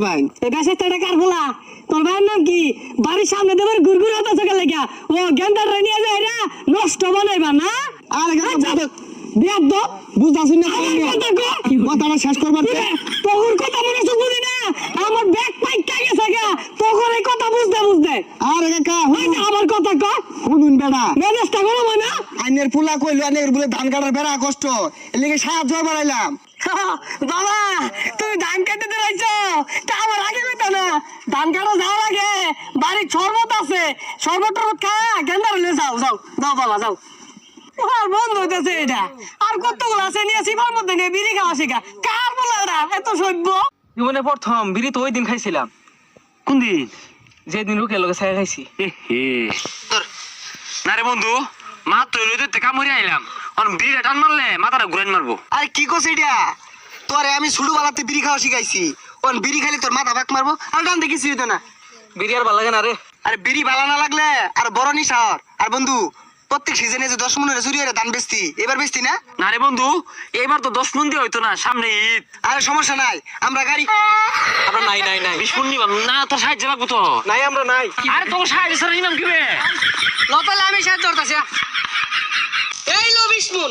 ভাই এটা সে টাকা বলা তোর ভাইয়ের নাম কি বাড়ির সামনে দেবার গুরগুর হতো সকাল লাগা ও গেন্দার নিয়ে যায় রা নষ্ট বানাইবা না আর বিয়াদ দো বুঝতাছ না কথাটা শেষ করবার তোর কথা মনে বুঝি না আমার ব্যাগ পাইকা গেছে গা তোর এই কথা বুঝতে বুঝতে আরে কাকা আমার কথা ক শুনুন বেড়া মেজাজটা গরম হয় না আইনের পুলা কইলো আইনের বলে ধান কাটার বেড়া কষ্ট এর লিগে সাহায্য বাড়াইলাম বাবা তুমি ধান কাটতে দিলাইছো তা আমার আগে কইতা না ধান কাটা যাওয়ার আগে বাড়ির শরবত আছে শরবত খা গেন্দার লয়ে যাও যাও দাও বাবা যাও আর বন্ধ হইতেছে এটা আর কতগুলো আছে নিয়ে সিবার মধ্যে নিয়ে বিড়ি খাওয়া শিখা কার বলে ওরা এত সভ্য জীবনে প্রথম বিড়ি তো ওই দিন খাইছিলাম। কোন দিন? যেদিন রুকের লগে ছায়া খাইছি। না রে বন্ধু, মাত্র লইতে কামড়ে আইলাম, বিড়িটা টান মারলে মাথাটা ঘুরান মারবো। আরে কি কস এটা তোরে আমি শুরু বেলাতে বিড়ি খাওয়া শিখাইছি ওন বিড়ি খাইলে তোর মাথা বাক মারবো আর ডান দেখিস হইতো না বিড়ি আর ভালো লাগে না রে। আরে বিড়ি ভালো না লাগলে আর বড় নিশার আর বন্ধু প্রত্যেক সিজনে যে 10 মনের চুরি হয়ে ধান বেচতি এবার বেচতি না না রে বন্ধু, এবার তো 10 মন দিয়ে হইতো না, সামনে ঈদ। আরে সমস্যা নাই আমরা গাড়ি আমরা নাই নাই নাই 20 মন নিবাম না, তোর সাহায্য লাগবো তো। নাই আমরা নাই। আরে তোর সাহায্য ছাড়া নিবাম কিবে? লতালে আমি সাহায্য করতেছি এই লো 20 মন